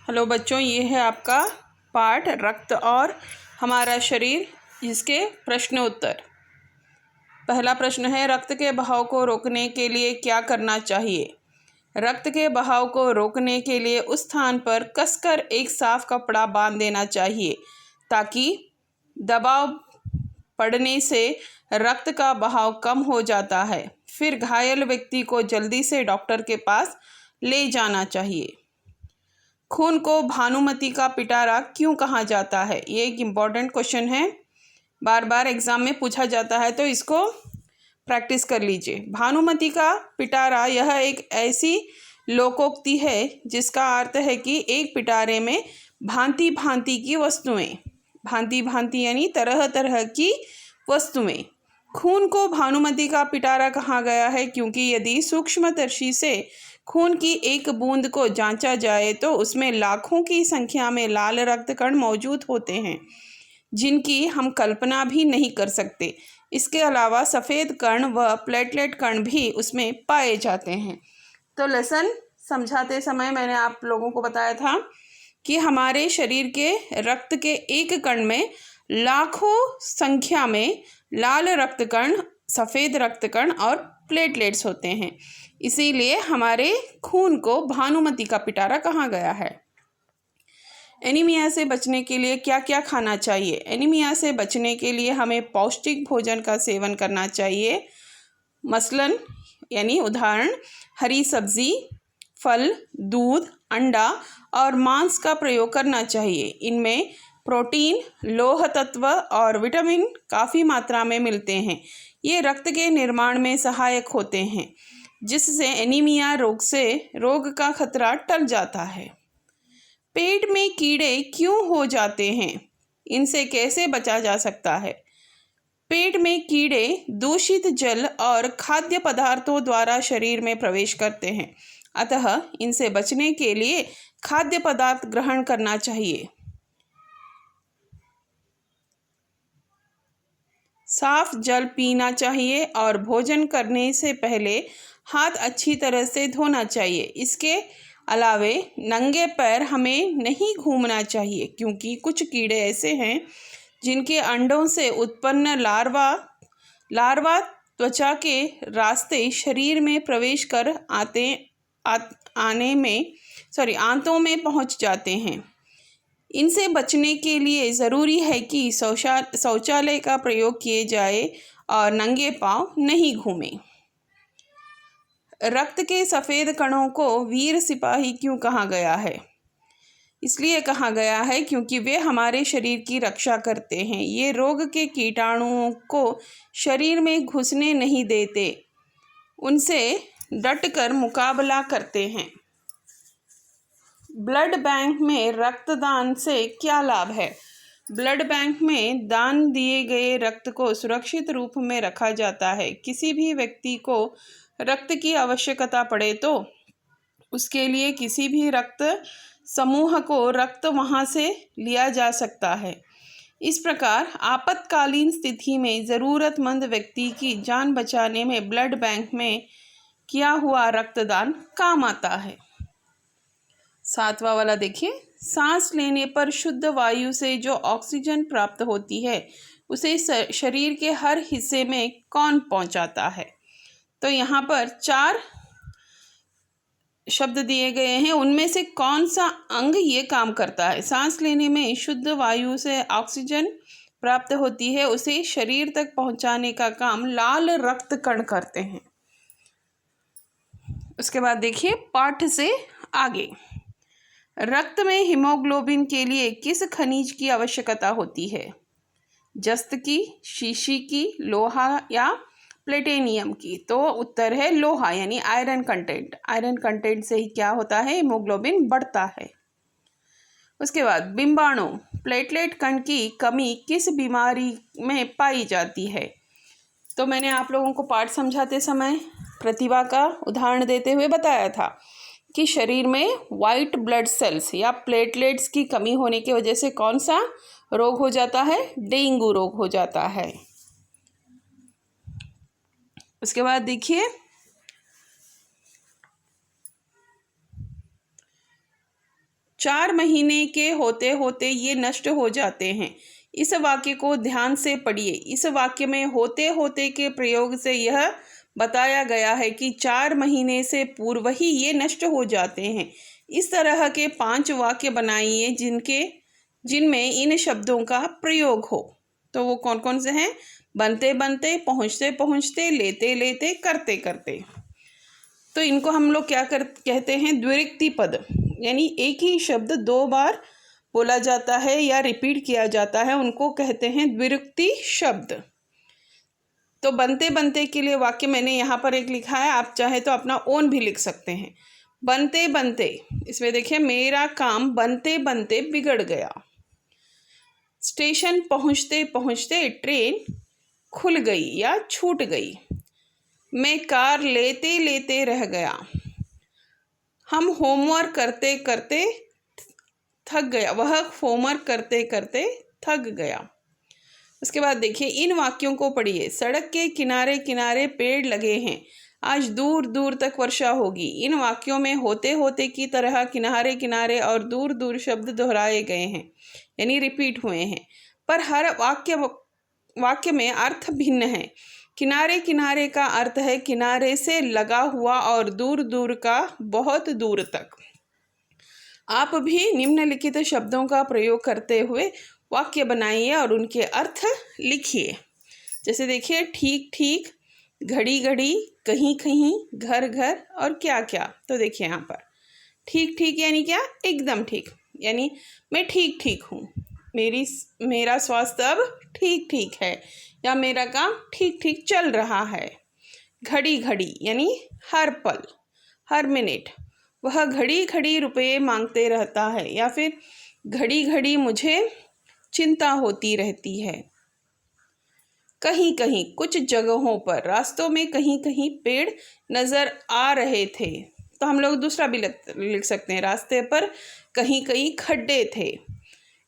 Hello बच्चों, ये है आपका पाठ रक्त और हमारा शरीर, इसके प्रश्न उत्तर। पहला प्रश्न है, रक्त के बहाव को रोकने के लिए क्या करना चाहिए। रक्त के बहाव को रोकने के लिए उस स्थान पर कसकर एक साफ कपड़ा बांध देना चाहिए ताकि दबाव पड़ने से रक्त का बहाव कम हो जाता है। फिर घायल व्यक्ति को जल्दी से डॉक्टर के पास ले जाना चाहिए। खून को भानुमति का पिटारा क्यों कहा जाता है? ये एक इम्पॉर्टेंट क्वेश्चन है, बार बार एग्जाम में पूछा जाता है, तो इसको प्रैक्टिस कर लीजिए। भानुमति का पिटारा यह एक ऐसी लोकोक्ति है जिसका अर्थ है कि एक पिटारे में भांति भांति की वस्तुएं, भांति भांति यानी तरह तरह की वस्तुएं। खून को भानुमति का पिटारा कहा गया है क्योंकि यदि सूक्ष्मदर्शी से खून की एक बूंद को जांचा जाए तो उसमें लाखों की संख्या में लाल रक्त कण मौजूद होते हैं जिनकी हम कल्पना भी नहीं कर सकते। इसके अलावा सफ़ेद कण व प्लेटलेट कण भी उसमें पाए जाते हैं। तो लेसन समझाते समय मैंने आप लोगों को बताया था कि हमारे शरीर के रक्त के एक कण में लाखों संख्या में लाल रक्त कण, सफ़ेद रक्त कण और प्लेटलेट्स होते हैं। इसीलिए हमारे खून को भानुमति का पिटारा कहा गया है। एनीमिया से बचने के लिए क्या क्या खाना चाहिए? एनीमिया से बचने के लिए हमें पौष्टिक भोजन का सेवन करना चाहिए। मसलन यानी उदाहरण, हरी सब्जी, फल, दूध, अंडा और मांस का प्रयोग करना चाहिए। इनमें प्रोटीन, लौह तत्व और विटामिन काफ़ी मात्रा में मिलते हैं। ये रक्त के निर्माण में सहायक होते हैं जिससे एनीमिया रोग का खतरा टल जाता है। पेट में कीड़े क्यों हो जाते हैं? इनसे कैसे बचा जा सकता है? पेट में कीड़े दूषित जल और खाद्य पदार्थों द्वारा शरीर में प्रवेश करते हैं, अतः इनसे बचने के लिए खाद्य पदार्थ ग्रहण करना चाहिए। साफ जल पीना चाहिए और भोजन करने से पहले हाथ अच्छी तरह से धोना चाहिए। इसके अलावे नंगे पैर हमें नहीं घूमना चाहिए क्योंकि कुछ कीड़े ऐसे हैं जिनके अंडों से उत्पन्न लार्वा त्वचा के रास्ते शरीर में प्रवेश कर आंतों में पहुंच जाते हैं। इनसे बचने के लिए ज़रूरी है कि शौचालय का प्रयोग किए जाए और नंगे पांव नहीं घूमें। रक्त के सफ़ेद कणों को वीर सिपाही क्यों कहा गया है? इसलिए कहा गया है क्योंकि वे हमारे शरीर की रक्षा करते हैं। ये रोग के कीटाणुओं को शरीर में घुसने नहीं देते, उनसे डटकर मुकाबला करते हैं। ब्लड बैंक में रक्तदान से क्या लाभ है? ब्लड बैंक में दान दिए गए रक्त को सुरक्षित रूप में रखा जाता है। किसी भी व्यक्ति को रक्त की आवश्यकता पड़े तो उसके लिए किसी भी रक्त समूह को रक्त वहां से लिया जा सकता है। इस प्रकार आपातकालीन स्थिति में ज़रूरतमंद व्यक्ति की जान बचाने में ब्लड बैंक में किया हुआ रक्तदान काम आता है। 7वां वाला देखिए, सांस लेने पर शुद्ध वायु से जो ऑक्सीजन प्राप्त होती है उसे शरीर के हर हिस्से में कौन पहुंचाता है? तो यहाँ पर 4 शब्द दिए गए हैं, उनमें से कौन सा अंग ये काम करता है? सांस लेने में शुद्ध वायु से ऑक्सीजन प्राप्त होती है, उसे शरीर तक पहुंचाने का काम लाल रक्त कण करते हैं। उसके बाद देखिए पाठ से आगे, रक्त में हीमोग्लोबिन के लिए किस खनिज की आवश्यकता होती है? जस्त की, शीशी की, लोहा या प्लेटिनियम की? तो उत्तर है लोहा यानी आयरन कंटेंट। आयरन कंटेंट से ही क्या होता है? हीमोग्लोबिन बढ़ता है। उसके बाद बिंबाणु, प्लेटलेट कण की कमी किस बीमारी में पाई जाती है? तो मैंने आप लोगों को पाठ समझाते समय प्रतिभा का उदाहरण देते हुए बताया था कि शरीर में वाइट ब्लड सेल्स या प्लेटलेट्स की कमी होने की वजह से कौन सा रोग हो जाता है? डेंगू रोग हो जाता है। उसके बाद देखिए 4 महीने के होते होते ये नष्ट हो जाते हैं। इस वाक्य को ध्यान से पढ़िए। इस वाक्य में होते होते के प्रयोग से यह बताया गया है कि 4 महीने से पूर्व ही ये नष्ट हो जाते हैं। इस तरह के 5 वाक्य बनाइए जिनमें इन शब्दों का प्रयोग हो। तो वो कौन कौन से हैं? बनते बनते, पहुँचते पहुँचते, लेते लेते, करते करते। तो इनको हम लोग क्या कहते हैं? द्विरुक्ति पद, यानी एक ही शब्द 2 बार बोला जाता है या रिपीट किया जाता है, उनको कहते हैं द्विरुक्ति शब्द। तो बनते बनते के लिए वाक्य मैंने यहाँ पर एक लिखा है, आप चाहे तो अपना ओन भी लिख सकते हैं। बनते बनते, इसमें देखिए मेरा काम बनते बनते बिगड़ गया। स्टेशन पहुँचते पहुँचते ट्रेन खुल गई या छूट गई। मैं कार लेते लेते रह गया। हम होमवर्क करते करते थक गया। वह होमवर्क करते करते थक गया। उसके बाद देखिए इन वाक्यों को पढ़िए। सड़क के किनारे किनारे पेड़ लगे हैं। आज दूर दूर तक वर्षा होगी। इन वाक्यों में होते होते की तरह किनारे किनारे और दूर दूर शब्द दोहराए गए हैं, यानी रिपीट हुए हैं, पर हर वाक्य में अर्थ भिन्न है। किनारे किनारे का अर्थ है किनारे से लगा हुआ और दूर दूर का बहुत दूर तक। आप भी निम्नलिखित शब्दों का प्रयोग करते हुए वाक्य बनाइए और उनके अर्थ लिखिए। जैसे देखिए ठीक ठीक, घड़ी घड़ी, कहीं कहीं, घर घर और क्या क्या। तो देखिए यहाँ पर ठीक ठीक यानी क्या? एकदम ठीक, यानी मैं ठीक ठीक हूँ। मेरा स्वास्थ्य अब ठीक ठीक है, या मेरा काम ठीक ठीक चल रहा है। घड़ी घड़ी यानी हर पल, हर मिनट। वह घड़ी घड़ी रुपये मांगते रहता है, या फिर घड़ी घड़ी मुझे चिंता होती रहती है। कहीं कहीं, कुछ जगहों पर, रास्तों में कहीं कहीं पेड़ नज़र आ रहे थे। तो हम लोग दूसरा भी लिख सकते हैं। रास्ते पर कहीं कहीं खड्डे थे।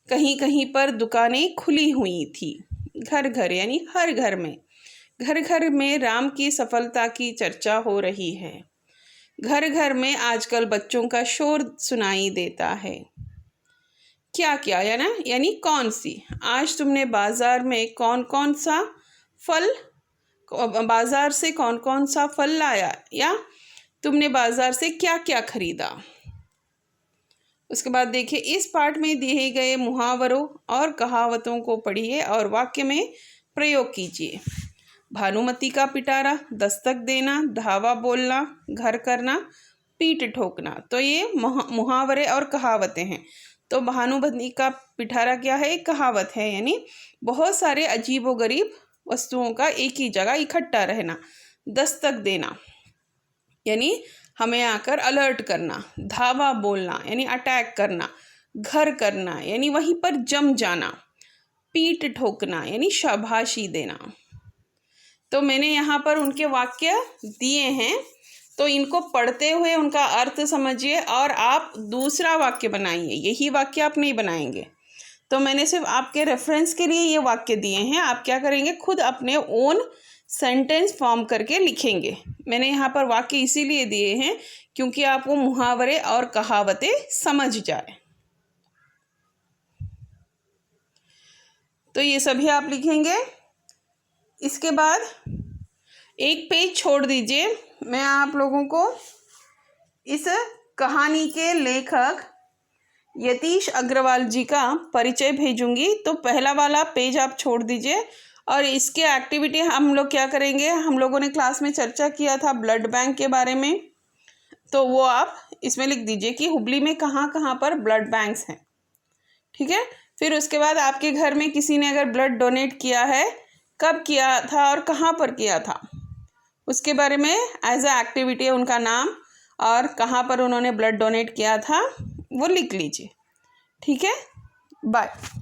कहीं कहीं पर दुकानें खुली हुई थी। घर घर यानी हर घर में। घर घर में राम की सफलता की चर्चा हो रही है। घर घर में आजकल बच्चों का शोर सुनाई देता है। क्या क्या यानी कौन सी। आज तुमने बाजार में बाजार से कौन कौन सा फल लाया, या तुमने बाजार से क्या क्या खरीदा। उसके बाद देखिए इस पाठ में दिए गए मुहावरों और कहावतों को पढ़िए और वाक्य में प्रयोग कीजिए। भानुमति का पिटारा, दस्तक देना, धावा बोलना, घर करना, पीठ ठोकना। तो ये मुहावरे और कहावतें हैं। तो भानुमति का पिटारा क्या है? एक कहावत है, यानी बहुत सारे अजीबोगरीब वस्तुओं का एक ही जगह इकट्ठा रहना। दस्तक देना यानी हमें आकर अलर्ट करना। धावा बोलना यानी अटैक करना। घर करना यानी वहीं पर जम जाना। पीठ ठोकना यानी शाबाशी देना। तो मैंने यहाँ पर उनके वाक्य दिए हैं, तो इनको पढ़ते हुए उनका अर्थ समझिए और आप दूसरा वाक्य बनाइए। यही वाक्य आप नहीं बनाएंगे। तो मैंने सिर्फ आपके रेफरेंस के लिए ये वाक्य दिए हैं। आप क्या करेंगे? खुद अपने ओन सेंटेंस फॉर्म करके लिखेंगे। मैंने यहाँ पर वाक्य इसीलिए दिए हैं क्योंकि आपको मुहावरे और कहावतें समझ जाए। तो ये सभी आप लिखेंगे। इसके बाद एक पेज छोड़ दीजिए। मैं आप लोगों को इस कहानी के लेखक यतीश अग्रवाल जी का परिचय भेजूंगी। तो पहला वाला पेज आप छोड़ दीजिए और इसके एक्टिविटी हम लोग क्या करेंगे? हम लोगों ने क्लास में चर्चा किया था ब्लड बैंक के बारे में, तो वो आप इसमें लिख दीजिए कि हुबली में कहाँ कहाँ पर ब्लड बैंक्स हैं। ठीक है। फिर उसके बाद आपके घर में किसी ने अगर ब्लड डोनेट किया है, कब किया था और कहाँ पर किया था, उसके बारे में एज अ एक्टिविटी उनका नाम और कहाँ पर उन्होंने ब्लड डोनेट किया था वो लिख लीजिए। ठीक है। बाय।